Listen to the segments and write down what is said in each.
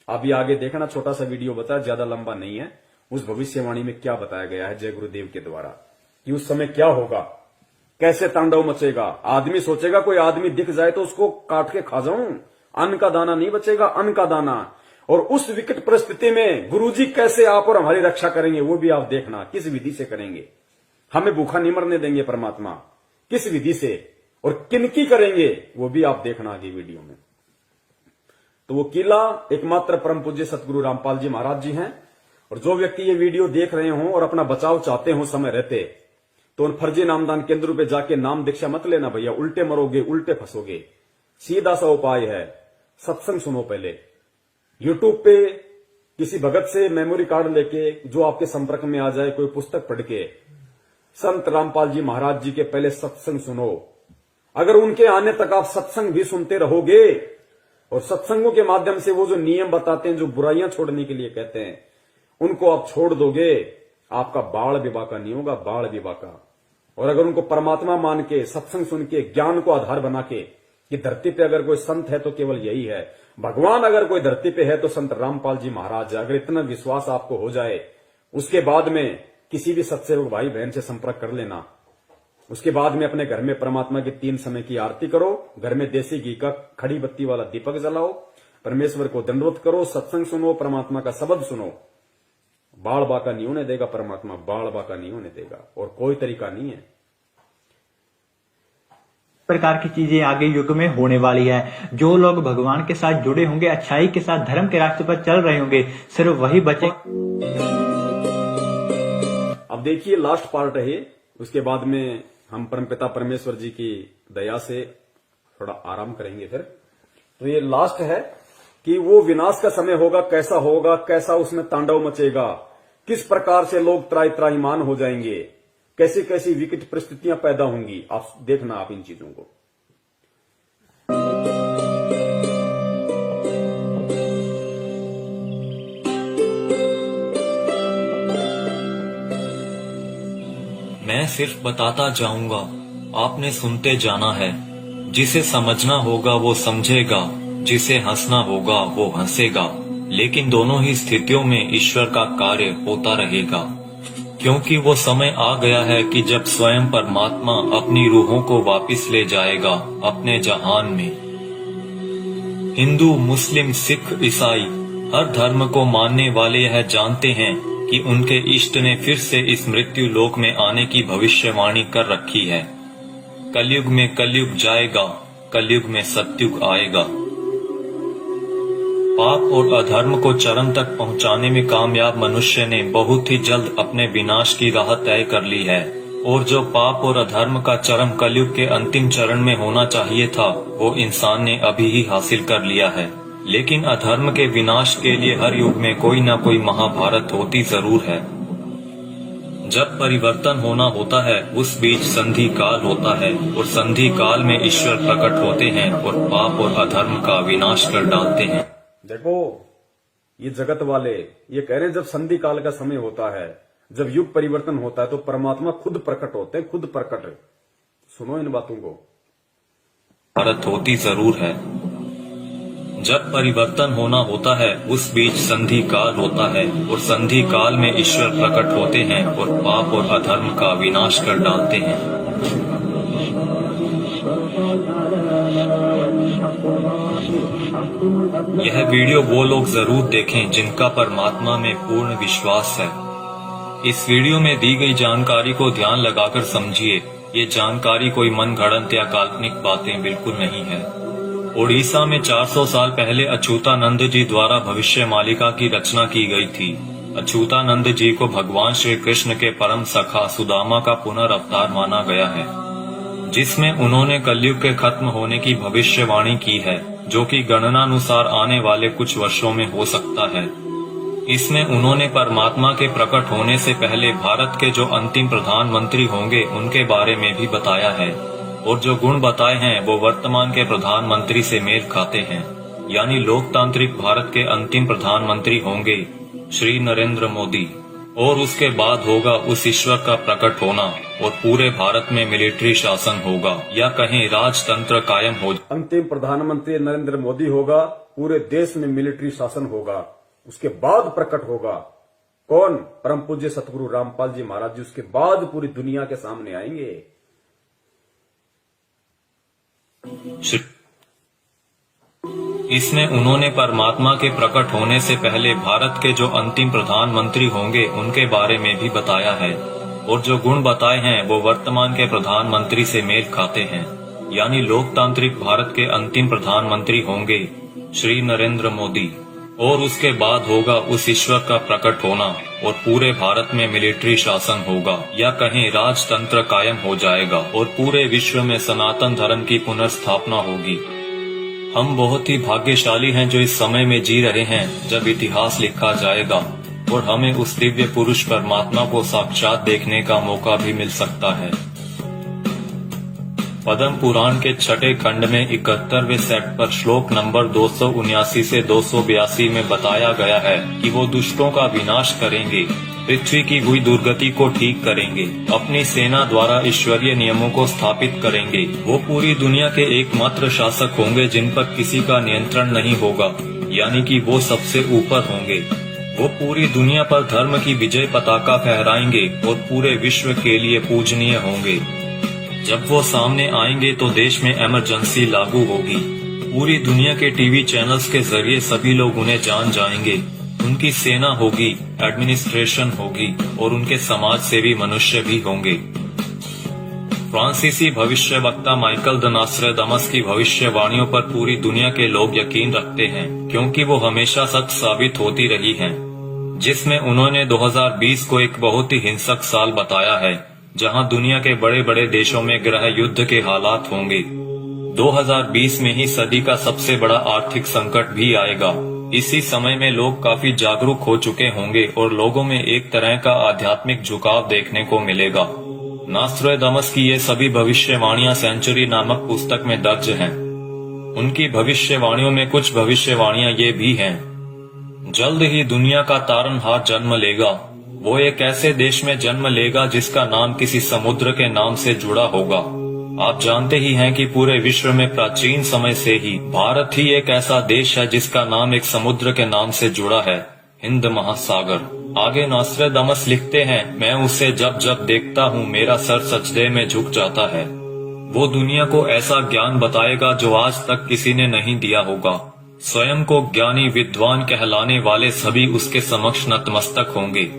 अभी आगे देखना, छोटा सा वीडियो बताया, ज्यादा लंबा नहीं है। उस भविष्यवाणी में क्या बताया गया है जय गुरुदेव के द्वारा कि उस समय क्या होगा, कैसे तांडव मचेगा। आदमी सोचेगा कोई आदमी दिख जाए तो उसको काट के खा जाऊं, अन्न का दाना नहीं बचेगा, अन्न का दाना। और उस विकट परिस्थिति में गुरुजी कैसे आप और हमारी रक्षा करेंगे वो भी आप देखना, किस विधि से करेंगे। हमें भूखा नहीं मरने देंगे परमात्मा, किस विधि से और किनकी करेंगे वो भी आप देखना आगे वीडियो में। तो वो किला एकमात्र परम पूज्य सतगुरु रामपाल जी महाराज जी हैं। और जो व्यक्ति ये वीडियो देख रहे हो और अपना बचाव चाहते हो समय रहते, तो उन फर्जी नामदान केंद्रों पे जाके नाम दीक्षा मत लेना भैया, उल्टे मरोगे, उल्टे फंसोगे। सीधा सा उपाय है, सत्संग सुनो पहले। यूट्यूब पे किसी भगत से मेमोरी कार्ड लेके जो आपके संपर्क में आ जाए, कोई पुस्तक पढ़ के संत रामपाल जी महाराज जी के पहले सत्संग सुनो। अगर उनके आने तक आप सत्संग भी सुनते रहोगे और सत्संगों के माध्यम से वो जो नियम बताते हैं, जो बुराइयां छोड़ने के लिए कहते हैं, उनको आप छोड़ दोगे, आपका बाल विवाह का नहीं होगा, बाल विवाह का। और अगर उनको परमात्मा मान के सत्संग सुन के ज्ञान को आधार बना के कि धरती पे अगर कोई संत है तो केवल यही है, भगवान अगर कोई धरती पे है तो संत रामपाल जी महाराज है, अगर इतना विश्वास आपको हो जाए, उसके बाद में किसी भी सत्सेवक भाई बहन से संपर्क कर लेना। उसके बाद में अपने घर में परमात्मा की 3 समय की आरती करो, घर में देसी घी का खड़ी बत्ती वाला दीपक जलाओ, परमेश्वर को दंडवत करो, सत्संग सुनो, परमात्मा का शब्द सुनो। बाल बाका नहीं होने देगा परमात्मा, बाल बाका नहीं होने देगा, और कोई तरीका नहीं है। प्रकार की चीजें आगे युग में होने वाली है। जो लोग भगवान के साथ जुड़े होंगे, अच्छाई के साथ धर्म के रास्ते पर चल रहे होंगे, सिर्फ वही बचे। अब देखिए लास्ट पार्ट है, उसके बाद में हम परमपिता परमेश्वर जी की दया से थोड़ा आराम करेंगे फिर। तो ये लास्ट है कि वो विनाश का समय होगा, कैसा होगा, कैसा उसमें तांडव मचेगा, किस प्रकार से लोग त्राही त्राहीमान हो जाएंगे, कैसी कैसी विकट परिस्थितियां पैदा होंगी। आप देखना आप इन चीजों को। मैं सिर्फ बताता जाऊंगा, आपने सुनते जाना है। जिसे समझना होगा वो समझेगा, जिसे हंसना होगा वो हंसेगा। लेकिन दोनों ही स्थितियों में ईश्वर का कार्य होता रहेगा, क्योंकि वो समय आ गया है कि जब स्वयं परमात्मा अपनी रूहों को वापस ले जाएगा अपने जहान में। हिंदू, मुस्लिम, सिख, ईसाई हर धर्म को मानने वाले यह जानते हैं कि उनके इष्ट ने फिर से इस मृत्यु लोक में आने की भविष्यवाणी कर रखी है। कलयुग में कलयुग जाएगा, कलयुग में सतयुग आएगा। पाप और अधर्म को चरम तक पहुंचाने में कामयाब मनुष्य ने बहुत ही जल्द अपने विनाश की राह तय कर ली है। और जो पाप और अधर्म का चरम कलयुग के अंतिम चरण में होना चाहिए था, वो इंसान ने अभी ही हासिल कर लिया है। लेकिन अधर्म के विनाश के लिए हर युग में कोई न कोई महाभारत होती जरूर है। जब परिवर्तन होना होता है, उस बीच संधि काल होता है, और संधि काल में ईश्वर प्रकट होते हैं और पाप और अधर्म का विनाश कर डालते हैं। देखो ये जगत वाले ये कह रहे हैं, जब संधि काल का समय होता है, जब युग परिवर्तन होता है, तो परमात्मा खुद प्रकट होते हैं, खुद प्रकट। सुनो इन बातों को। भारत होती जरूर है। जब परिवर्तन होना होता है, उस बीच संधि काल होता है, और संधि काल में ईश्वर प्रकट होते हैं और पाप और अधर्म का विनाश कर डालते हैं। यह वीडियो वो लोग जरूर देखें जिनका परमात्मा में पूर्ण विश्वास है। इस वीडियो में दी गई जानकारी को ध्यान लगाकर समझिए। ये जानकारी कोई मन गढ़ंत या काल्पनिक बातें बिल्कुल नहीं है। ओडिशा में 400 साल पहले अच्युतानंद जी द्वारा भविष्य मालिका की रचना की गई थी। अच्युतानंद जी को भगवान श्री कृष्ण के परम सखा सुदामा का पुनर्अवतार माना गया है, जिसमें उन्होंने कलयुग के खत्म होने की भविष्यवाणी की है, जो कि गणनानुसार आने वाले कुछ वर्षों में हो सकता है। इसमें उन्होंने परमात्मा के प्रकट होने से पहले भारत के जो अंतिम प्रधानमंत्री होंगे उनके बारे में भी बताया है, और जो गुण बताए हैं वो वर्तमान के प्रधानमंत्री से मेल खाते हैं। यानी लोकतांत्रिक भारत के अंतिम प्रधानमंत्री होंगे श्री नरेंद्र मोदी, और उसके बाद होगा उस ईश्वर का प्रकट होना, और पूरे भारत में मिलिट्री शासन होगा, या कहें राजतंत्र कायम हो। अंतिम प्रधानमंत्री नरेंद्र मोदी होगा, पूरे देश में मिलिट्री शासन होगा, उसके बाद प्रकट होगा कौन? परम पूज्य सतगुरु रामपाल जी महाराज जी उसके बाद पूरी दुनिया के सामने आएंगे। इसमें उन्होंने परमात्मा के प्रकट होने से पहले भारत के जो अंतिम प्रधानमंत्री होंगे उनके बारे में भी बताया है, और जो गुण बताए हैं वो वर्तमान के प्रधानमंत्री से मेल खाते हैं। यानी लोकतांत्रिक भारत के अंतिम प्रधानमंत्री होंगे श्री नरेंद्र मोदी, और उसके बाद होगा उस ईश्वर का प्रकट होना, और पूरे भारत में मिलिट्री शासन होगा, या कहें राजतंत्र कायम हो जाएगा, और पूरे विश्व में सनातन धर्म की पुनर्स्थापना होगी। हम बहुत ही भाग्यशाली हैं जो इस समय में जी रहे हैं जब इतिहास लिखा जाएगा और हमें उस दिव्य पुरुष परमात्मा को साक्षात देखने का मौका भी मिल सकता है। पद्म पुराण के छठे खंड में 71वें सेट पर श्लोक नंबर 279 से 282 में बताया गया है कि वो दुष्टों का विनाश करेंगे, पृथ्वी की हुई दुर्गति को ठीक करेंगे, अपनी सेना द्वारा ईश्वरीय नियमों को स्थापित करेंगे। वो पूरी दुनिया के एकमात्र शासक होंगे जिन पर किसी का नियंत्रण नहीं होगा, यानी कि वो सबसे ऊपर होंगे। वो पूरी दुनिया पर धर्म की विजय पताका फहराएंगे और पूरे विश्व के लिए पूजनीय होंगे। जब वो सामने आएंगे तो देश में इमरजेंसी लागू होगी। पूरी दुनिया के टीवी चैनल्स के जरिए सभी लोग उन्हें जान जाएंगे। उनकी सेना होगी, एडमिनिस्ट्रेशन होगी और उनके समाज सेवी मनुष्य भी होंगे। फ्रांसीसी भविष्यवक्ता माइकल द नॉस्ट्रेडामस की भविष्यवाणियों पर पूरी दुनिया के लोग यकीन रखते हैं, क्योंकि वो हमेशा सच साबित होती रही हैं। जिसमें उन्होंने 2020 को एक बहुत ही हिंसक साल बताया है, जहां दुनिया के बड़े बड़े देशों में गृह युद्ध के हालात होंगे। 2020 में ही सदी का सबसे बड़ा आर्थिक संकट भी आएगा। इसी समय में लोग काफी जागरूक हो चुके होंगे और लोगों में एक तरह का आध्यात्मिक झुकाव देखने को मिलेगा। नॉस्ट्रेडामस की ये सभी भविष्यवाणियां सेंचुरी नामक पुस्तक में दर्ज हैं। उनकी भविष्यवाणियों में कुछ भविष्यवाणियां ये भी हैं। जल्द ही दुनिया का तारनहार जन्म लेगा। वो एक ऐसे देश में जन्म लेगा जिसका नाम किसी समुद्र के नाम से जुड़ा होगा। आप जानते ही हैं कि पूरे विश्व में प्राचीन समय से ही भारत ही एक ऐसा देश है जिसका नाम एक समुद्र के नाम से जुड़ा है, हिंद महासागर। आगे नॉस्ट्रेडामस लिखते हैं, मैं उसे जब जब देखता हूँ मेरा सर सजदे में झुक जाता है। वो दुनिया को ऐसा ज्ञान बताएगा जो आज तक किसी ने नहीं दिया होगा। स्वयं को ज्ञानी विद्वान कहलाने वाले सभी उसके समक्ष नतमस्तक होंगे।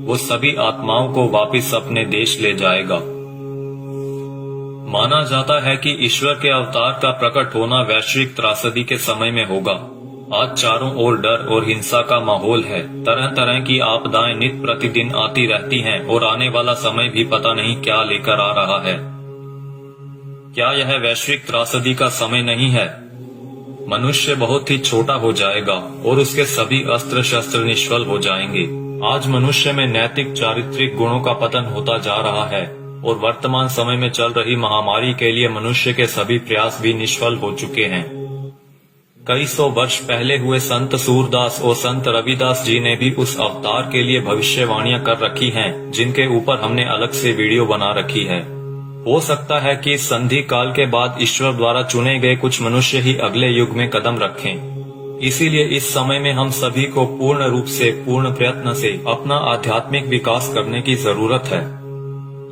वो सभी आत्माओं को वापस अपने देश ले जाएगा। माना जाता है कि ईश्वर के अवतार का प्रकट होना वैश्विक त्रासदी के समय में होगा। आज चारों ओर डर और हिंसा का माहौल है। तरह तरह की आपदाएं नित प्रतिदिन आती रहती हैं और आने वाला समय भी पता नहीं क्या लेकर आ रहा है। क्या यह वैश्विक त्रासदी का समय नहीं है? मनुष्य बहुत ही छोटा हो जाएगा और उसके सभी अस्त्र शस्त्र निष्फल हो जाएंगे। आज मनुष्य में नैतिक चारित्रिक गुणों का पतन होता जा रहा है और वर्तमान समय में चल रही महामारी के लिए मनुष्य के सभी प्रयास भी निष्फल हो चुके हैं। कई सौ वर्ष पहले हुए संत सूरदास और संत रविदास जी ने भी उस अवतार के लिए भविष्यवाणियां कर रखी हैं, जिनके ऊपर हमने अलग से वीडियो बना रखी है। हो सकता है कि संधि काल के बाद ईश्वर द्वारा चुने गए कुछ मनुष्य ही अगले युग में कदम रखें। इसीलिए इस समय में हम सभी को पूर्ण रूप से, पूर्ण प्रयत्न से अपना आध्यात्मिक विकास करने की जरूरत है।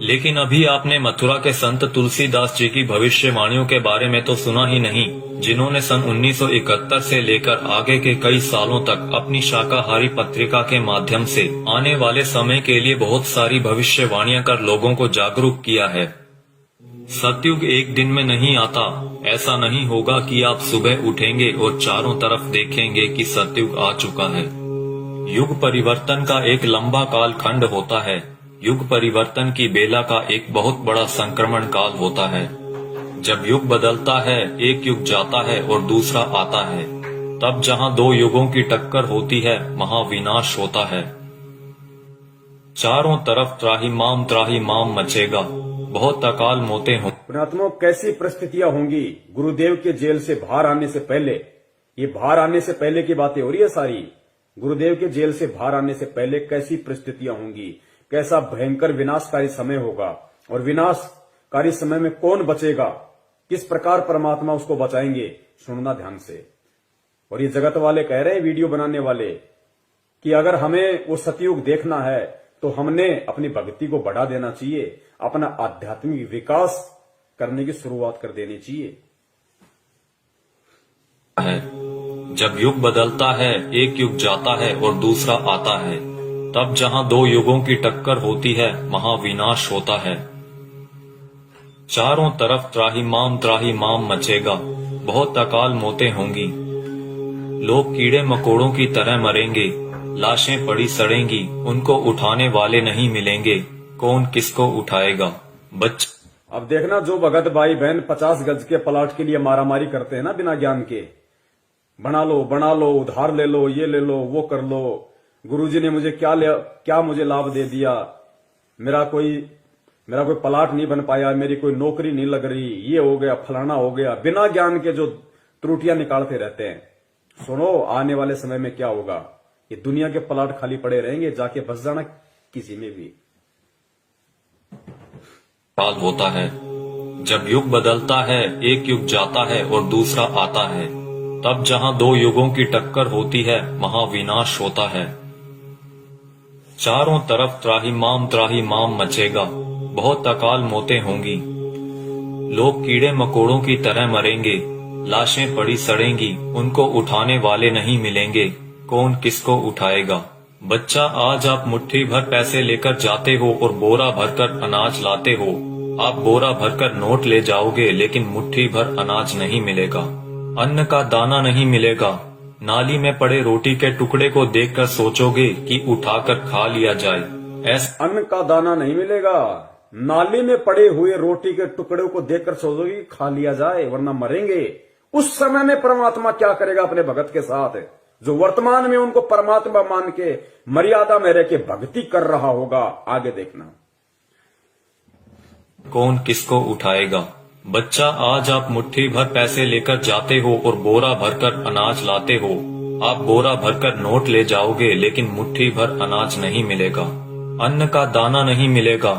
लेकिन अभी आपने मथुरा के संत तुलसीदास जी की भविष्यवाणियों के बारे में तो सुना ही नहीं, जिन्होंने सन 1971 से लेकर आगे के कई सालों तक अपनी शाकाहारी पत्रिका के माध्यम से आने वाले समय के लिए बहुत सारी भविष्यवाणियां कर लोगों को जागरूक किया है। सतयुग एक दिन में नहीं आता। ऐसा नहीं होगा कि आप सुबह उठेंगे और चारों तरफ देखेंगे कि सतयुग आ चुका है। युग परिवर्तन का एक लंबा काल खंड होता है। युग परिवर्तन की बेला का एक बहुत बड़ा संक्रमण काल होता है। जब युग बदलता है, एक युग जाता है और दूसरा आता है। तब जहां दो युगों की टक्कर होती है, महाविनाश होता है। चारों तरफ त्राहिमाम मचेगा। बहुत अकाल मौतें हों। पुण्यात्माओं, कैसी परिस्थितियां होंगी गुरुदेव के जेल से बाहर आने से पहले? ये बाहर आने से पहले की बातें हो रही है सारी। गुरुदेव के जेल से बाहर आने से पहले कैसी परिस्थितियां होंगी, कैसा भयंकर विनाशकारी समय होगा, और विनाशकारी समय में कौन बचेगा, किस प्रकार परमात्मा उसको बचाएंगे, सुनना ध्यान से। और ये जगत वाले कह रहे हैं, वीडियो बनाने वाले, कि अगर हमें वो सतयुग देखना है तो हमने अपनी भक्ति को बढ़ा देना चाहिए, अपना आध्यात्मिक विकास करने की शुरुआत कर देनी चाहिए। है जब युग बदलता है, एक युग जाता है और दूसरा आता है, तब जहां दो युगों की टक्कर होती है वहां विनाश होता है। चारों तरफ त्राही माम मचेगा, बहुत अकाल मौतें होंगी। लोग कीड़े मकोड़ों की तरह मरेंगे, लाशें पड़ी सड़ेंगी, उनको उठाने वाले नहीं मिलेंगे, कौन किसको उठाएगा। अब देखना, जो भगत भाई बहन 50 गज के प्लाट के लिए मारामारी करते हैं ना बिना ज्ञान के, बना लो, उधार ले लो, ये ले लो, वो कर लो, गुरुजी ने मुझे क्या मुझे लाभ दे दिया, मेरा कोई प्लाट नहीं बन पाया, मेरी कोई नौकरी नहीं लग रही, ये हो गया, फलाना हो गया, बिना ज्ञान के जो त्रुटियां निकालते रहते हैं। सुनो, आने वाले समय में क्या होगा, ये दुनिया के प्लाट खाली पड़े रहेंगे, जाके बस जाना किसी में भी। काल होता है जब युग बदलता है, एक युग जाता है और दूसरा आता है, तब जहां दो युगों की टक्कर होती है वहां विनाश होता है। चारों तरफ त्राही माम मचेगा, बहुत अकाल मौतें होंगी। लोग कीड़े मकोड़ों की तरह मरेंगे, लाशें पड़ी सड़ेंगी, उनको उठाने वाले नहीं मिलेंगे, कौन किसको उठाएगा। बच्चा, आज आप मुट्ठी भर पैसे लेकर जाते हो और बोरा भरकर अनाज लाते हो। आप बोरा भरकर नोट ले जाओगे लेकिन मुट्ठी भर अनाज नहीं मिलेगा, अन्न का दाना नहीं मिलेगा। नाली में पड़े रोटी के टुकड़े को देखकर सोचोगे कि उठाकर खा लिया जाए। अन्न का दाना नहीं मिलेगा, नाली में पड़े हुए रोटी के टुकड़े को देखकर सोचोगे कि खा लिया जाए, वरना मरेंगे। उस समय में परमात्मा क्या करेगा अपने भगत के साथ, जो वर्तमान में उनको परमात्मा मान के मर्यादा में रह के भक्ति कर रहा होगा। आगे देखना, कौन किसको उठाएगा। बच्चा, आज आप मुट्ठी भर पैसे लेकर जाते हो और बोरा भरकर अनाज लाते हो। आप बोरा भरकर नोट ले जाओगे लेकिन मुट्ठी भर अनाज नहीं मिलेगा, अन्न का दाना नहीं मिलेगा।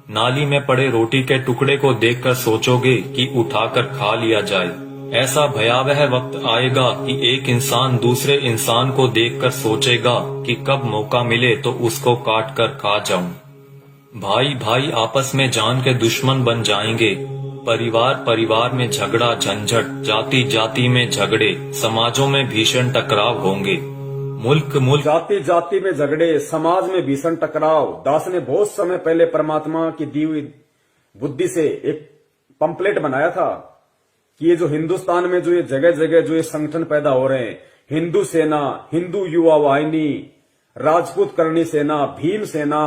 नाली में पड़े रोटी के टुकड़े को देखकर सोचोगे कि उठाकर खा लिया जाए। ऐसा भयावह वक्त आएगा कि एक इंसान दूसरे इंसान को देखकर सोचेगा कि कब मौका मिले तो उसको काट कर खा जाऊं। भाई भाई आपस में जान के दुश्मन बन जाएंगे, परिवार में झगड़ा झंझट, जाति जाति में झगड़े, समाजों में भीषण टकराव होंगे। मुल्क जाति में झगड़े, समाज में भीषण टकराव। दास ने बहुत समय पहले परमात्मा की दी हुई बुद्धि से एक पंपलेट बनाया था कि ये जो हिंदुस्तान में जो ये जगह जगह जो ये संगठन पैदा हो रहे हैं, हिंदू सेना, हिंदू युवा वाहिनी, राजपूत करणी सेना, भीम सेना,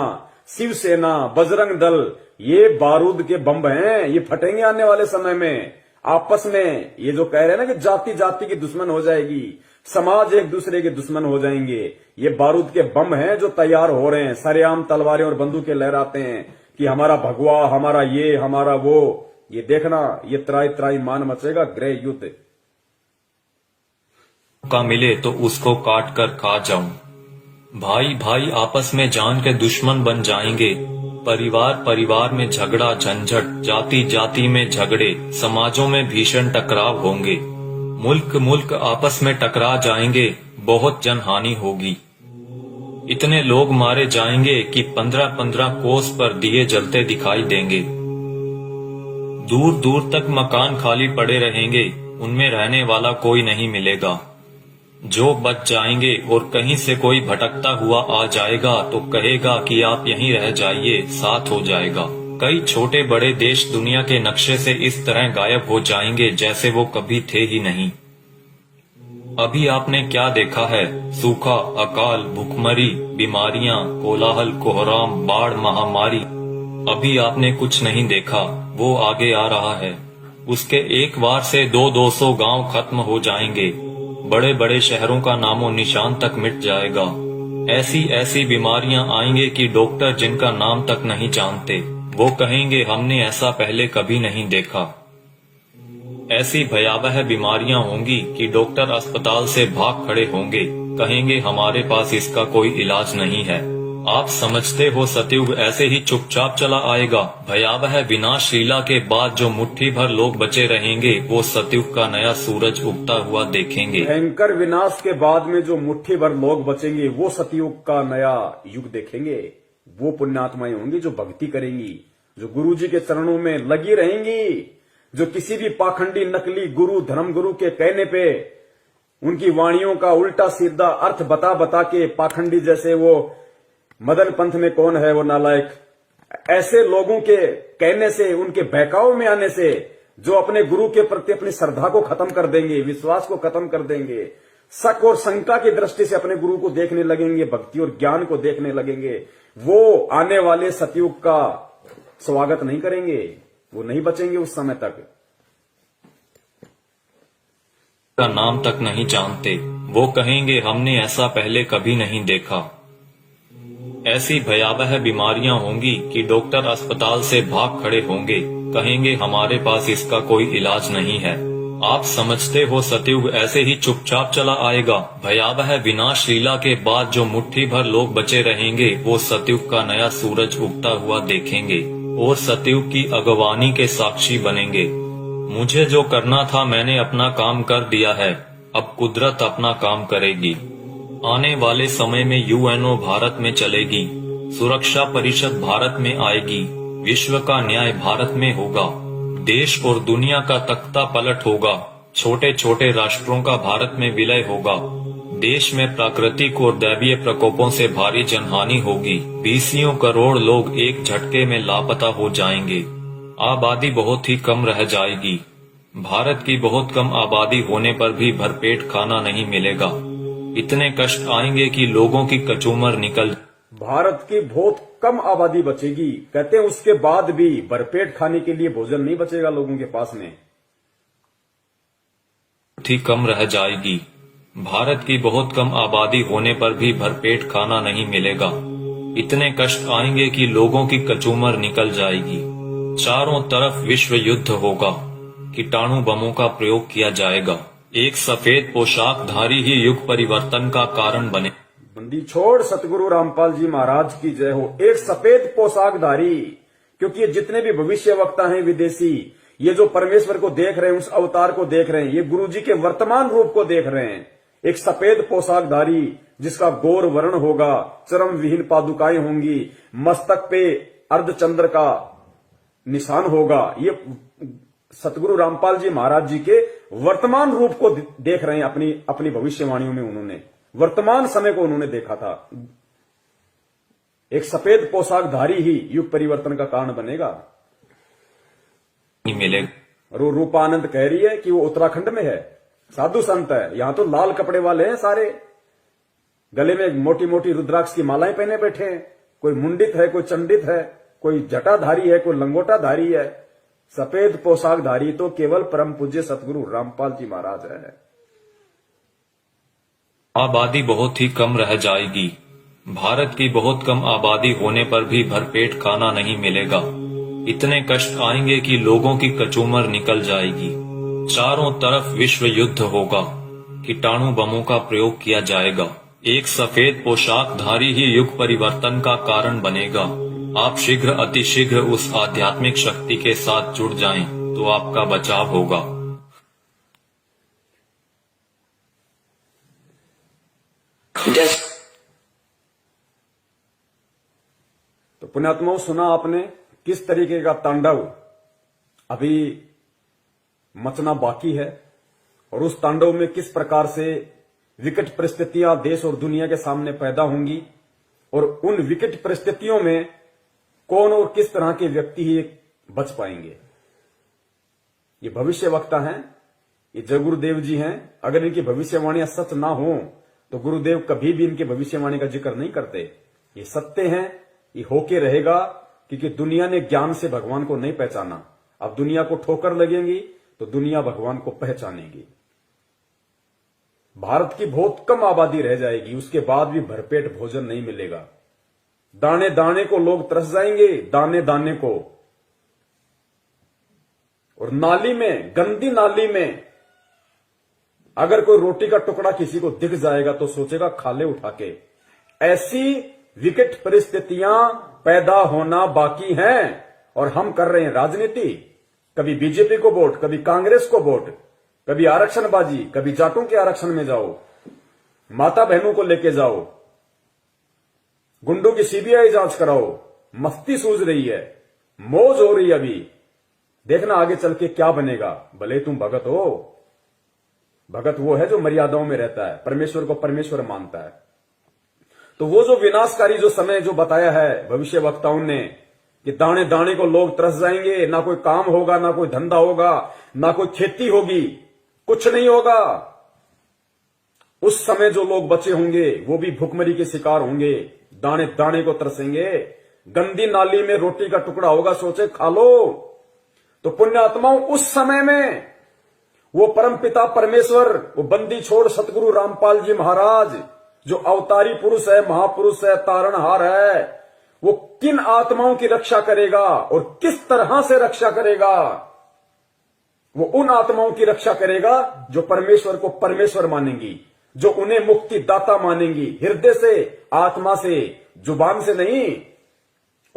शिव सेना, बजरंग दल, ये बारूद के बम हैं, ये फटेंगे आने वाले समय में। आपस में ये जो कह रहे हैं ना कि जाति जाति की दुश्मन हो जाएगी, समाज एक दूसरे के दुश्मन हो जाएंगे, ये बारूद के बम हैं जो तैयार हो रहे हैं। सरेआम तलवारें और बंदूकें लहराते हैं कि हमारा भगवा, हमारा ये, हमारा वो। ये देखना, ये त्राई मान मचेगा, गृह युद्ध। का मिले तो उसको काट कर खा जाऊं। भाई भाई आपस में जान के दुश्मन बन जाएंगे, परिवार में झगड़ा झंझट, जाति जाति में झगड़े, समाजों में भीषण टकराव होंगे। मुल्क आपस में टकरा जाएंगे, बहुत जनहानि होगी। इतने लोग मारे जाएंगे कि 15-15 कोस पर दिए जलते दिखाई देंगे। दूर दूर तक मकान खाली पड़े रहेंगे, उनमें रहने वाला कोई नहीं मिलेगा। जो बच जाएंगे और कहीं से कोई भटकता हुआ आ जाएगा तो कहेगा कि आप यहीं रह जाइए, साथ हो जाएगा। कई छोटे बड़े देश दुनिया के नक्शे से इस तरह गायब हो जाएंगे जैसे वो कभी थे ही नहीं। अभी आपने क्या देखा है? सूखा, अकाल, भूखमरी, बीमारियां, कोलाहल, कोहराम, बाढ़, महामारी। अभी आपने कुछ नहीं देखा, वो आगे आ रहा है। उसके एक बार से 200-200 गांव खत्म हो जाएंगे। बड़े बड़े शहरों का नामो निशान तक मिट जाएगा। ऐसी बीमारियां आएंगे कि डॉक्टर जिनका नाम तक नहीं जानते, वो कहेंगे हमने ऐसा पहले कभी नहीं देखा। ऐसी भयावह बीमारियां होंगी कि डॉक्टर अस्पताल से भाग खड़े होंगे, कहेंगे हमारे पास इसका कोई इलाज नहीं है। आप समझते हो सतयुग ऐसे ही चुपचाप चला आएगा? भयावह विनाशलीला के बाद जो मुट्ठी भर लोग बचे रहेंगे वो सतयुग का नया सूरज उगता हुआ देखेंगे। भयंकर विनाश के बाद में जो मुट्ठी भर लोग बचेंगे वो सतयुग का नया युग देखेंगे। वो पुण्यात्माएं होंगी जो भक्ति करेंगी, जो गुरु जी के चरणों में लगी रहेंगी, जो किसी भी पाखंडी नकली गुरु धर्म गुरु के कहने पे उनकी वाणियों का उल्टा सीधा अर्थ बता बता के पाखंडी जैसे वो मदन पंथ में कौन है वो नालायक, ऐसे लोगों के कहने से उनके बहकाव में आने से जो अपने गुरु के प्रति अपनी श्रद्धा को खत्म कर देंगे, विश्वास को खत्म कर देंगे, शक और शंका की दृष्टि से अपने गुरु को देखने लगेंगे, भक्ति और ज्ञान को देखने लगेंगे, वो आने वाले सतयुग का स्वागत नहीं करेंगे, वो नहीं बचेंगे उस समय तक। का नाम तक नहीं जानते, वो कहेंगे हमने ऐसा पहले कभी नहीं देखा। ऐसी भयावह बीमारियां होंगी कि डॉक्टर अस्पताल से भाग खड़े होंगे, कहेंगे हमारे पास इसका कोई इलाज नहीं है। आप समझते हो सतयुग ऐसे ही चुपचाप चला आएगा? भयावह विनाशलीला के बाद जो मुट्ठी भर लोग बचे रहेंगे वो सतयुग का नया सूरज उगता हुआ देखेंगे और सतयुग की अगवानी के साक्षी बनेंगे। मुझे जो करना था मैंने अपना काम कर दिया है, अब कुदरत अपना काम करेगी। आने वाले समय में यूएनओ भारत में चलेगी, सुरक्षा परिषद भारत में आएगी, विश्व का न्याय भारत में होगा, देश और दुनिया का तख्ता पलट होगा, छोटे छोटे राष्ट्रों का भारत में विलय होगा, देश में प्राकृतिक और दैवीय प्रकोपों से भारी जनहानि होगी, 20 करोड़ लोग एक झटके में लापता हो जाएंगे, आबादी बहुत ही कम रह जाएगी। भारत की बहुत कम आबादी होने पर भी भरपेट खाना नहीं मिलेगा, इतने कष्ट आएंगे कि लोगों की कचूमर निकल। भारत की बहुत कम आबादी बचेगी, कहते हैं उसके बाद भी भरपेट खाने के लिए भोजन नहीं बचेगा लोगों के पास में, ही कम रह जाएगी। भारत की बहुत कम आबादी होने पर भी भरपेट खाना नहीं मिलेगा, इतने कष्ट आएंगे कि लोगों की कचूमर निकल जाएगी। चारों तरफ विश्व युद्ध होगा, कीटाणु बमों का प्रयोग किया जाएगा, एक सफेद पोशाकधारी ही युग परिवर्तन का कारण बने। बंदी छोड़ सतगुरु रामपाल जी महाराज की जय हो। एक सफेद पोशाकधारी, क्योंकि ये जितने भी भविष्य वक्ता हैं विदेशी, ये जो परमेश्वर को देख रहे हैं, उस अवतार को देख रहे हैं, ये गुरु जी के वर्तमान रूप को देख रहे हैं। एक सफेद पोशाकधारी जिसका गौर वर्ण होगा, चरम विहीन पादुकाएं होंगी, मस्तक पे अर्धचंद्र का निशान होगा, ये सतगुरु रामपाल जी महाराज जी के वर्तमान रूप को देख रहे हैं। अपनी भविष्यवाणियों में उन्होंने वर्तमान समय को उन्होंने देखा था। एक सफेद पोशाकधारी ही युग परिवर्तन का कारण बनेगा। मिलेगा। और वो रूपानंद कह रही है कि वो उत्तराखंड में है, साधु संत है। यहां तो लाल कपड़े वाले हैं सारे, गले में मोटी मोटी रुद्राक्ष की मालाएं पहने बैठे हैं। कोई मुंडित है, कोई चंडित है, कोई जटाधारी है, कोई लंगोटाधारी है। सफेद पोशाकधारी तो केवल परम पूज्य सतगुरु रामपाल जी महाराज है। आबादी बहुत ही कम रह जाएगी। भारत की बहुत कम आबादी होने पर भी भरपेट खाना नहीं मिलेगा, इतने कष्ट आएंगे कि लोगों की कचूमर निकल जाएगी। चारों तरफ विश्व युद्ध होगा, कीटाणु बमों का प्रयोग किया जाएगा, एक सफेद पोशाकधारी ही युग परिवर्तन का कारण बनेगा। आप शीघ्र अतिशीघ्र उस आध्यात्मिक शक्ति के साथ जुड़ जाएं तो आपका बचाव होगा। तो पुण्यात्माओं, सुना आपने किस तरीके का तांडव अभी मचना बाकी है, और उस तांडव में किस प्रकार से विकट परिस्थितियां देश और दुनिया के सामने पैदा होंगी, और उन विकट परिस्थितियों में कौन और किस तरह के व्यक्ति ही बच पाएंगे। ये भविष्य वक्ता हैं, ये जय गुरुदेव जी हैं। अगर इनकी भविष्यवाणियां सच ना हो तो गुरुदेव कभी भी इनकी भविष्यवाणी का जिक्र नहीं करते। ये सत्य हैं, ये होके रहेगा, क्योंकि दुनिया ने ज्ञान से भगवान को नहीं पहचाना। अब दुनिया को ठोकर लगेंगी तो दुनिया भगवान को पहचानेगी। भारत की बहुत कम आबादी रह जाएगी, उसके बाद भी भरपेट भोजन नहीं मिलेगा। दाने दाने को लोग तरस जाएंगे, दाने दाने को। और नाली में, गंदी नाली में अगर कोई रोटी का टुकड़ा किसी को दिख जाएगा तो सोचेगा खा ले उठा के। ऐसी विकट परिस्थितियां पैदा होना बाकी हैं और हम कर रहे हैं राजनीति। कभी बीजेपी को वोट, कभी कांग्रेस को वोट, कभी आरक्षणबाजी, कभी जाटों के आरक्षण में जाओ, माता बहनों को लेके जाओ, गुंडों की सीबीआई जांच कराओ। मस्ती सूझ रही है, मौज हो रही है। अभी देखना आगे चल के क्या बनेगा। भले तुम भगत हो, भगत वो है जो मर्यादाओं में रहता है, परमेश्वर को परमेश्वर मानता है। तो वो जो विनाशकारी जो समय जो बताया है भविष्य वक्ताओं ने कि दाने दाने को लोग तरस जाएंगे, ना कोई काम होगा, ना कोई धंधा होगा, ना कोई खेती होगी, कुछ नहीं होगा। उस समय जो लोग बचे होंगे वो भी भूखमरी के शिकार होंगे, दाने दाने को तरसेंगे। गंदी नाली में रोटी का टुकड़ा होगा, सोचे खा लो। तो पुण्य आत्माओं उस समय में वो परमपिता परमेश्वर, वो बंदी छोड़ सतगुरु रामपाल जी महाराज जो अवतारी पुरुष है, महापुरुष है, तारणहार है, वो किन आत्माओं की रक्षा करेगा और किस तरह से रक्षा करेगा। वो उन आत्माओं की रक्षा करेगा जो परमेश्वर को परमेश्वर मानेंगी, जो उन्हें मुक्ति दाता मानेंगी, हृदय से, आत्मा से, जुबान से नहीं।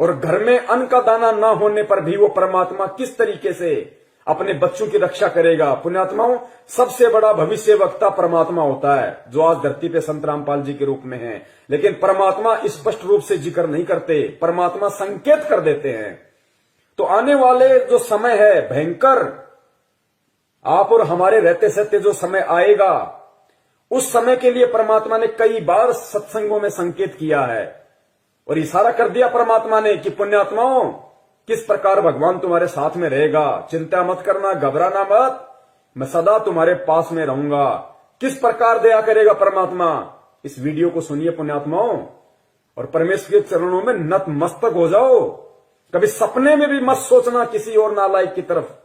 और घर में अन्न का दाना ना होने पर भी वो परमात्मा किस तरीके से अपने बच्चों की रक्षा करेगा। पुण्यात्माओं, सबसे बड़ा भविष्य वक्ता परमात्मा होता है जो आज धरती पे संत रामपाल जी के रूप में है। लेकिन परमात्मा स्पष्ट रूप से जिक्र नहीं करते, परमात्मा संकेत कर देते हैं। तो आने वाले जो समय है भयंकर, आप और हमारे रहते सहते जो समय आएगा, उस समय के लिए परमात्मा ने कई बार सत्संगों में संकेत किया है और इशारा कर दिया परमात्मा ने कि पुण्यात्माओं, किस प्रकार भगवान तुम्हारे साथ में रहेगा, चिंता मत करना, घबराना मत, मैं सदा तुम्हारे पास में रहूंगा। किस प्रकार दया करेगा परमात्मा, इस वीडियो को सुनिए पुण्यात्माओं और परमेश्वर के चरणों में नतमस्तक हो जाओ। कभी सपने में भी मत सोचना किसी और नालायक की तरफ,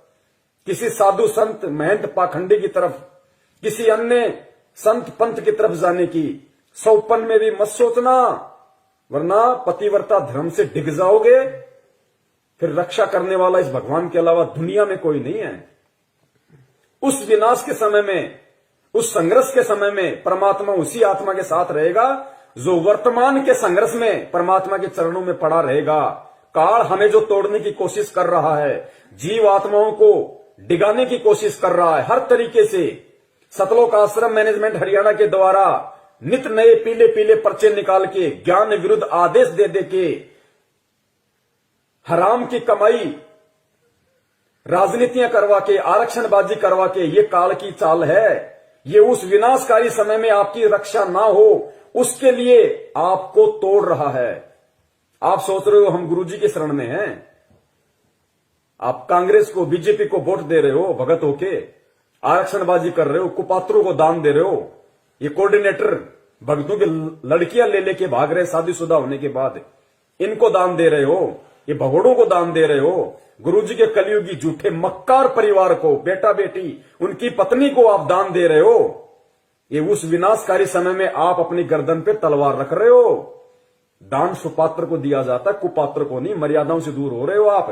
किसी साधु संत महंत पाखंडी की तरफ, किसी अन्य संत पंथ की तरफ जाने की सौपन में भी मत सोचना, वरना पतिव्रता धर्म से डिग जाओगे। फिर रक्षा करने वाला इस भगवान के अलावा दुनिया में कोई नहीं है। उस विनाश के समय में, उस संघर्ष के समय में परमात्मा उसी आत्मा के साथ रहेगा जो वर्तमान के संघर्ष में परमात्मा के चरणों में पड़ा रहेगा। काल हमें जो तोड़ने की कोशिश कर रहा है, जीव आत्माओं को डिगाने की कोशिश कर रहा है हर तरीके से, सतलोक आश्रम मैनेजमेंट हरियाणा के द्वारा नित नए पीले पीले पर्चे निकाल के, ज्ञान विरुद्ध आदेश दे दे के, हराम की कमाई, राजनीतियां करवा के, आरक्षणबाजी करवा के, ये काल की चाल है। ये उस विनाशकारी समय में आपकी रक्षा ना हो उसके लिए आपको तोड़ रहा है। आप सोच रहे हो हम गुरुजी की शरण में हैं, आप कांग्रेस को, बीजेपी को वोट दे रहे हो, भगत होके आरक्षणबाजी कर रहे हो, कुपात्रों को दान दे रहे हो, ये कोऑर्डिनेटर भक्तों की लड़कियां ले लेके भाग रहे शादीशुदा होने के बाद, इनको दान दे रहे हो, ये भगोड़ों को दान दे रहे हो, गुरुजी के कलयुगी झूठे मक्कार परिवार को, बेटा बेटी, उनकी पत्नी को आप दान दे रहे हो। ये उस विनाशकारी समय में आप अपनी गर्दन पे तलवार रख रहे हो। दान सुपात्र को दिया जाता है, कुपात्र को नहीं। मर्यादाओं से दूर हो रहे हो आप।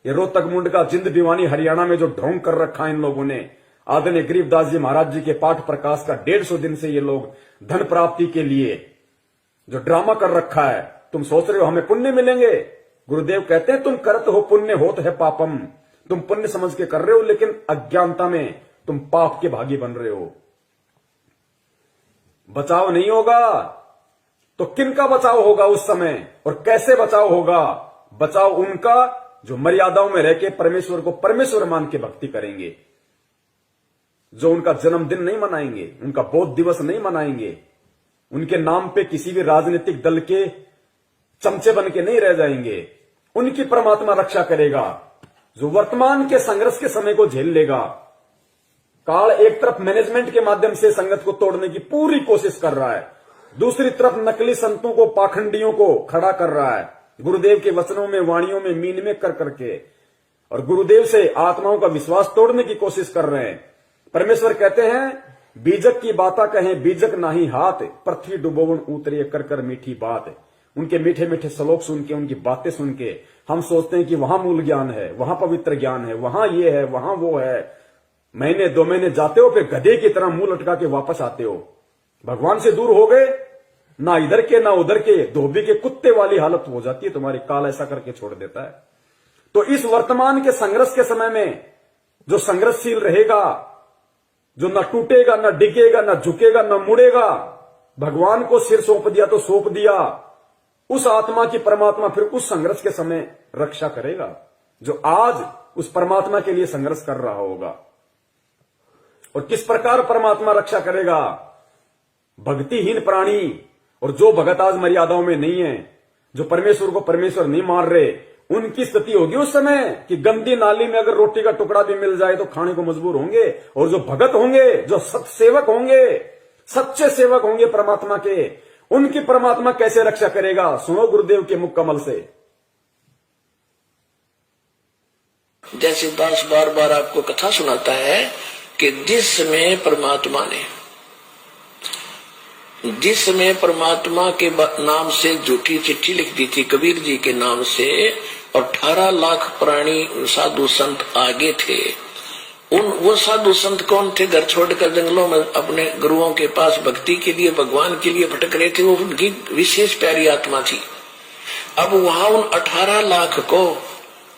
ये रोहतक मुंड का जिंद दीवानी हरियाणा में जो ढोंग कर रखा है इन लोगों ने, आदरणीय गरीबदास जी महाराज जी के पाठ प्रकाश का 150 दिन से ये लोग धन प्राप्ति के लिए जो ड्रामा कर रखा है। तुम सोच रहे हो हमें पुण्य मिलेंगे, गुरुदेव कहते हैं तुम करत हो पुण्य होत है पापम। तुम पुण्य समझ के कर रहे हो लेकिन अज्ञानता में तुम पाप के भागी बन रहे हो। बचाव नहीं होगा तो किनका बचाव होगा उस समय, और कैसे बचाव होगा? बचाव उनका जो मर्यादाओं में रह के परमेश्वर को परमेश्वर मान के भक्ति करेंगे, जो उनका जन्मदिन नहीं मनाएंगे, उनका बौद्ध दिवस नहीं मनाएंगे, उनके नाम पे किसी भी राजनीतिक दल के चमचे बन के नहीं रह जाएंगे। उनकी परमात्मा रक्षा करेगा जो वर्तमान के संघर्ष के समय को झेल लेगा। काल एक तरफ मैनेजमेंट के माध्यम से संगत को तोड़ने की पूरी कोशिश कर रहा है, दूसरी तरफ नकली संतों को, पाखंडियों को खड़ा कर रहा है, गुरुदेव के वचनों में, वाणियों में मीन में कर करके, और गुरुदेव से आत्माओं का विश्वास तोड़ने की कोशिश कर रहे हैं। परमेश्वर कहते हैं बीजक की बाता कहें बीजक नाही हाथ, पृथ्वी डुबोवन उतरे कर कर मीठी बात। उनके मीठे मीठे श्लोक सुन के, उनकी बातें सुन के हम सोचते हैं कि वहां मूल ज्ञान है, वहां पवित्र ज्ञान है, वहां ये है, वहां वो है। महीने 2 महीने जाते हो फिर गधे की तरह मुंह लटका के वापस आते हो। भगवान से दूर हो गए, ना इधर के ना उधर के, धोबी के कुत्ते वाली हालत हो जाती है तुम्हारी। काल ऐसा करके छोड़ देता है। तो इस वर्तमान के संघर्ष के समय में जो संघर्षशील रहेगा, जो न टूटेगा, न डिगेगा, न झुकेगा, न मुड़ेगा, भगवान को सिर सौंप दिया तो सौंप दिया, उस आत्मा की परमात्मा फिर उस संघर्ष के समय रक्षा करेगा, जो आज उस परमात्मा के लिए संघर्ष कर रहा होगा। और किस प्रकार परमात्मा रक्षा करेगा? भक्तिहीन प्राणी और जो भगत आज मर्यादाओं में नहीं है, जो परमेश्वर को परमेश्वर नहीं मान रहे, उनकी स्थिति होगी उस समय कि गंदी नाली में अगर रोटी का टुकड़ा भी मिल जाए तो खाने को मजबूर होंगे। और जो भगत होंगे, जो सत्सेवक होंगे, सच्चे सेवक होंगे परमात्मा के, उनकी परमात्मा कैसे रक्षा करेगा? सुनो गुरुदेव के मुख कमल से। जैसे दास बार बार आपको कथा सुनाता है कि जिस समय परमात्मा के नाम से झूठी चिट्ठी लिख दी थी कबीर जी के नाम से, और 18 लाख प्राणी साधु संत आगे थे। वो साधु संत कौन थे? घर छोड़कर जंगलों में अपने गुरुओं के पास भक्ति के लिए, भगवान के लिए भटक रहे थे। वो उनकी विशेष प्यारी आत्मा थी। अब वहां उन 18 लाख को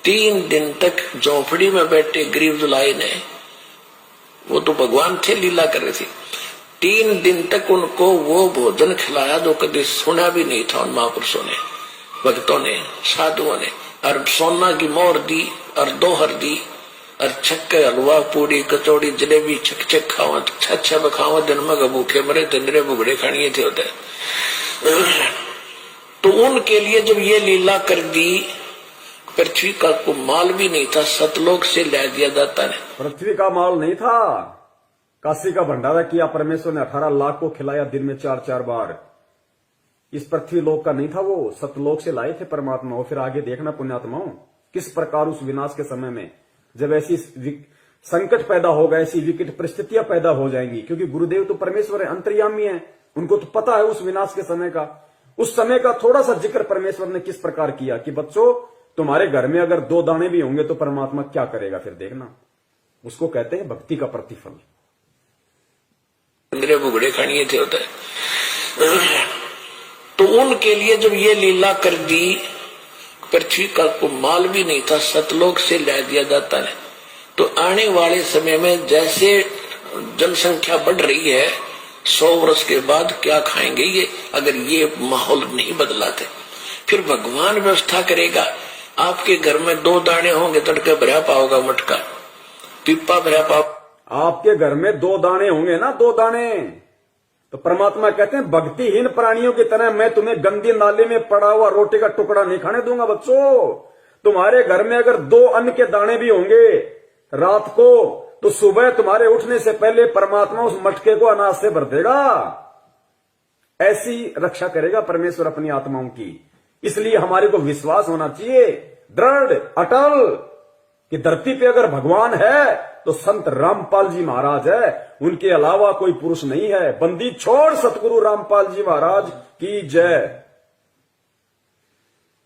3 दिन तक झोंपड़ी में बैठे गरीब दुलाई ने, वो तो भगवान थे, लीला कर रहे थे, 3 दिन तक उनको वो भोजन खिलाया जो कभी सुना भी नहीं था उन महापुरुषों ने, भक्तों ने, साधुओं ने। और सोना की मोहर दी और दोहर दी और छक्के हलवा पूरी कचौड़ी जलेबी छक छक खाओ, छा बखाओ, दिन में भूखे मरे तिंदरे बुगड़े खानिए थे होते। तो उनके लिए जब ये लीला कर दी, पृथ्वी का को माल भी नहीं था, सतलोक से ला दिया जाता है। पृथ्वी का माल नहीं था, काशी का भंडारा किया परमेश्वर ने, 18 लाख को खिलाया दिन में 4-4 बार। इस पृथ्वी लोक का नहीं था, वो सतलोक से लाए थे परमात्मा। और फिर आगे देखना पुण्यात्माओं, किस प्रकार उस विनाश के समय में जब ऐसी संकट पैदा होगा, ऐसी विकट परिस्थितियां पैदा हो जाएंगी, क्योंकि गुरुदेव तो परमेश्वर है, अंतर्यामी है, उनको तो पता है उस विनाश के समय का। उस समय का थोड़ा सा जिक्र परमेश्वर ने किस प्रकार किया कि बच्चों, तुम्हारे घर में अगर 2 दाने भी होंगे तो परमात्मा क्या करेगा, फिर देखना। उसको कहते हैं भक्ति का प्रतिफल। बुगड़े खानिए थे होता है। तो उनके लिए जब ये लीला कर दी, पृथ्वी का को माल भी नहीं था, सतलोक से ला दिया जाता है। तो आने वाले समय में जैसे जनसंख्या बढ़ रही है, 100 वर्ष के बाद क्या खाएंगे ये, अगर ये माहौल नहीं बदलाते? फिर भगवान व्यवस्था करेगा। आपके घर में 2 दाने होंगे, तड़के भरा पाओगा मटका, पिप्पा भरा पाओ। आपके घर में 2 दाने होंगे ना, 2 दाने, तो परमात्मा कहते हैं भक्तिहीन प्राणियों की तरह मैं तुम्हें गंदी नाली में पड़ा हुआ रोटी का टुकड़ा नहीं खाने दूंगा। बच्चों, तुम्हारे घर में अगर 2 अन्न के दाने भी होंगे रात को, तो सुबह तुम्हारे उठने से पहले परमात्मा उस मटके को अनाज से भर देगा। ऐसी रक्षा करेगा परमेश्वर अपनी आत्माओं की। इसलिए हमारे को विश्वास होना चाहिए दृढ़ अटल कि धरती पे अगर भगवान है तो संत रामपाल जी महाराज है, उनके अलावा कोई पुरुष नहीं है। बंदी छोड़ सतगुरु रामपाल जी महाराज की जय।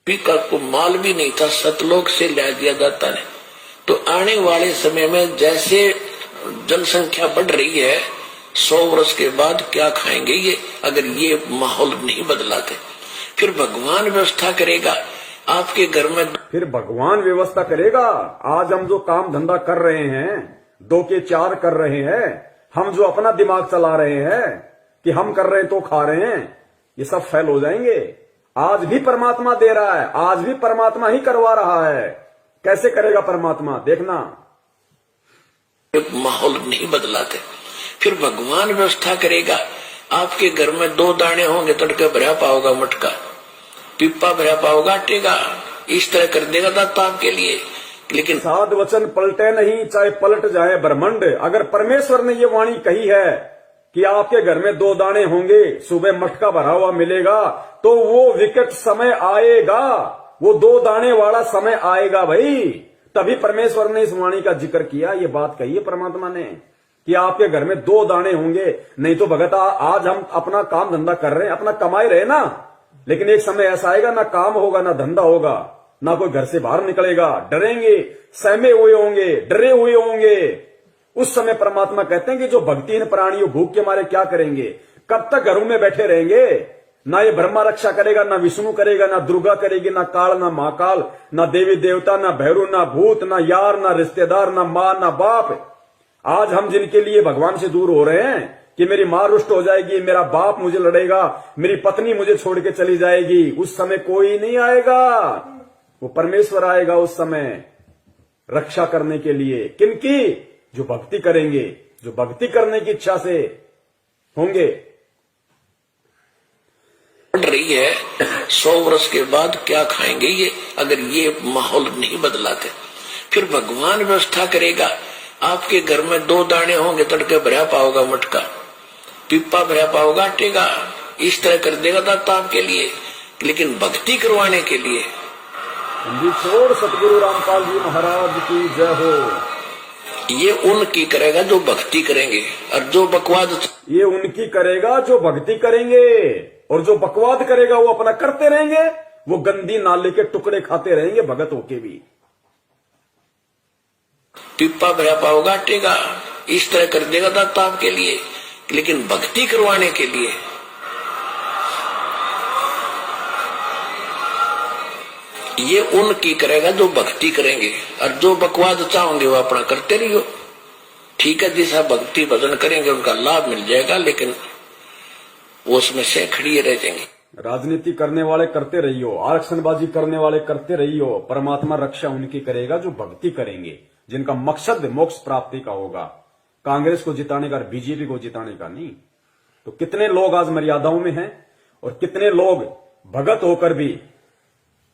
पिका को माल भी नहीं था, सतलोक से ला दिया जाता है। तो आने वाले समय में जैसे जनसंख्या बढ़ रही है, 100 वर्ष के बाद क्या खाएंगे ये, अगर ये माहौल नहीं बदलाते? फिर भगवान व्यवस्था करेगा। आपके घर में फिर भगवान व्यवस्था करेगा। आज हम जो काम धंधा कर रहे हैं, 2 के 4 कर रहे हैं, हम जो अपना दिमाग चला रहे हैं कि हम कर रहे हैं तो खा रहे हैं, ये सब फेल हो जाएंगे। आज भी परमात्मा दे रहा है, आज भी परमात्मा ही करवा रहा है। कैसे करेगा परमात्मा, देखना। माहौल नहीं बदलाते, फिर भगवान व्यवस्था करेगा। आपके घर में 2 दाने होंगे, तड़के भरा पाओगा मटका, पिप्पा भरा पाओगा आटेगा, इस तरह कर देगा दाता आपके लिए। लेकिन साध वचन पलटे नहीं, चाहे पलट जाए ब्रह्मांड। अगर परमेश्वर ने ये वाणी कही है कि आपके घर में 2 दाने होंगे, सुबह मटका भरा हुआ मिलेगा, तो वो विकट समय आएगा, वो 2 दाने वाला समय आएगा भाई। तभी परमेश्वर ने इस वाणी का जिक्र किया, ये बात कही है परमात्मा ने कि आपके घर में 2 दाने होंगे। नहीं तो भगत आज हम अपना काम धंधा कर रहे हैं, अपना कमाई रहे ना, लेकिन एक समय ऐसा आएगा ना काम होगा, ना धंधा होगा, ना कोई घर से बाहर निकलेगा, डरेंगे, सहमे हुए होंगे, डरे हुए होंगे। उस समय परमात्मा कहते हैं कि जो भक्तिहीन प्राणी भूख के मारे क्या करेंगे, कब तक घरों में बैठे रहेंगे, ना ये ब्रह्मा रक्षा करेगा, ना विष्णु करेगा, ना दुर्गा करेगी, ना काल, ना महाकाल, ना देवी देवता, ना भैरू, ना भूत, ना यार, ना रिश्तेदार, ना मां, ना बाप। आज हम जिनके लिए भगवान से दूर हो रहे हैं कि मेरी मां रुष्ट हो जाएगी, मेरा बाप मुझे लड़ेगा, मेरी पत्नी मुझे छोड़ के चली जाएगी, उस समय कोई नहीं आएगा, वो परमेश्वर आएगा उस समय रक्षा करने के लिए। किनकी? जो भक्ति करेंगे, जो भक्ति करने की इच्छा से होंगे। रही है 100 वर्ष के बाद क्या खाएंगे ये, अगर ये माहौल नहीं बदलाते। फिर भगवान व्यवस्था करेगा, आपके घर में 2 दाने होंगे, तड़के भरा पाओगा मटका, पिप्पा भरा पाओगा आटे का, इस तरह कर देगा दाता आपके लिए। लेकिन भक्ति करवाने के लिए छोड़ सतगुरु रामपाल जी महाराज की जय हो। ये उनकी करेगा जो भक्ति करेंगे, और जो बकवाद ये उनकी करेगा जो भक्ति करेंगे, और जो बकवाद करेगा वो अपना करते रहेंगे, वो गंदी नाले के टुकड़े खाते रहेंगे भगत होके भी। पिप्पा भरा पाओगा आटे का, इस तरह कर देगा दाता आपके लिए। लेकिन भक्ति करवाने के लिए ये उनकी करेगा जो भक्ति करेंगे, और जो बकवाद चाहोगे वो अपना करते रहियो। ठीक है, जैसा भक्ति भजन करेंगे उनका लाभ मिल जाएगा, लेकिन वो उसमें से खड़ी रह जाएंगे। राजनीति करने वाले करते रहियो, आरक्षणबाजी करने वाले करते रहियो, परमात्मा रक्षा उनकी करेगा जो भक्ति करेंगे, जिनका मकसद मोक्ष प्राप्ति का होगा, कांग्रेस को जिताने का और बीजेपी को जिताने का नहीं। तो कितने लोग आज मर्यादाओं में हैं, और कितने लोग भगत होकर भी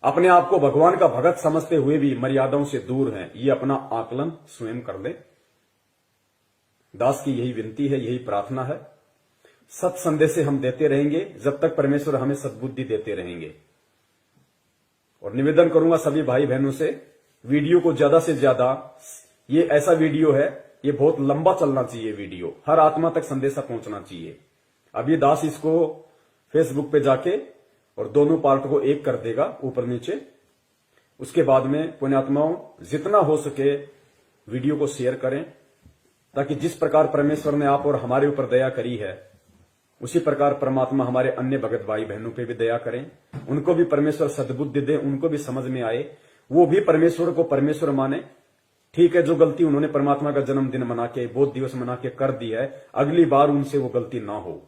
अपने आप को भगवान का भगत समझते हुए भी मर्यादाओं से दूर हैं। ये अपना आकलन स्वयं कर ले। दास की यही विनती है, यही प्रार्थना है। सत संदेश हम देते रहेंगे जब तक परमेश्वर हमें सद्बुद्धि देते रहेंगे। और निवेदन करूंगा सभी भाई बहनों से, वीडियो को ज्यादा से ज्यादा, ये ऐसा वीडियो है, ये बहुत लंबा चलना चाहिए वीडियो, हर आत्मा तक संदेशा पहुंचना चाहिए। अभी दास इसको फेसबुक पे जाके और दोनों पार्ट को एक कर देगा ऊपर नीचे। उसके बाद में पुण्यात्माओं जितना हो सके वीडियो को शेयर करें, ताकि जिस प्रकार परमेश्वर ने आप और हमारे ऊपर दया करी है, उसी प्रकार परमात्मा हमारे अन्य भगत भाई बहनों पे भी दया करें, उनको भी परमेश्वर सद्बुद्धि दे, उनको भी समझ में आए, वो भी परमेश्वर को परमेश्वर माने। ठीक है, जो गलती उन्होंने परमात्मा का जन्मदिन मना के, बोध दिवस मना के कर दी है, अगली बार उनसे वो गलती ना हो,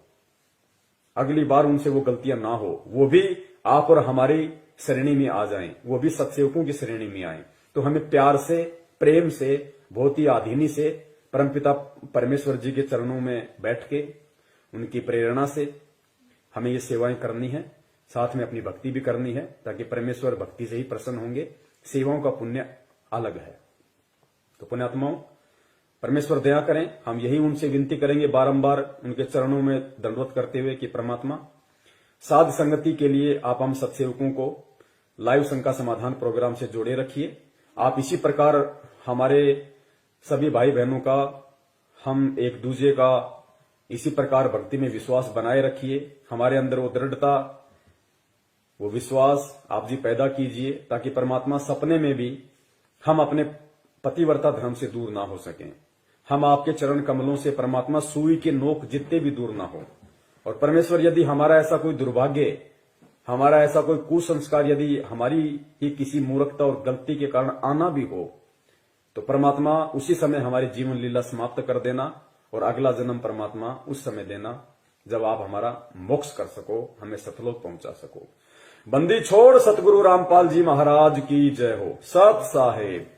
अगली बार उनसे वो गलतियां ना हो, वो भी आप और हमारी श्रेणी में आ जाएं, वो भी सत्सेवकों की श्रेणी में आए। तो हमें प्यार से, प्रेम से, बहुत ही आधीनी से परमपिता परमेश्वर जी के चरणों में बैठ के उनकी प्रेरणा से हमें ये सेवाएं करनी है, साथ में अपनी भक्ति भी करनी है, ताकि परमेश्वर भक्ति से ही प्रसन्न होंगे। सेवाओं का पुण्य अलग है। तो पुण्यात्माओं, परमेश्वर दया करें, हम यही उनसे विनती करेंगे बारंबार उनके चरणों में दंडवत करते हुए कि परमात्मा साध संगति के लिए आप हम सत्सेवकों को लाइव शंका समाधान प्रोग्राम से जोड़े रखिए। आप इसी प्रकार हमारे सभी भाई बहनों का, हम एक दूसरे का इसी प्रकार भक्ति में विश्वास बनाए रखिए। हमारे अंदर वो दृढ़ता, वो विश्वास आप जी पैदा कीजिए, ताकि परमात्मा सपने में भी हम अपने पतिव्रता धर्म से दूर ना हो सकें। हम आपके चरण कमलों से परमात्मा सुई के नोक जितने भी दूर ना हो। और परमेश्वर यदि हमारा ऐसा कोई दुर्भाग्य, हमारा ऐसा कोई कुसंस्कार यदि हमारी ही किसी मूर्खता और गलती के कारण आना भी हो, तो परमात्मा उसी समय हमारी जीवन लीला समाप्त कर देना, और अगला जन्म परमात्मा उस समय देना जब आप हमारा मोक्ष कर सको, हमें सतलोक पहुंचा सको। बंदी छोड़ सतगुरु रामपाल जी महाराज की जय हो। सत साहेब।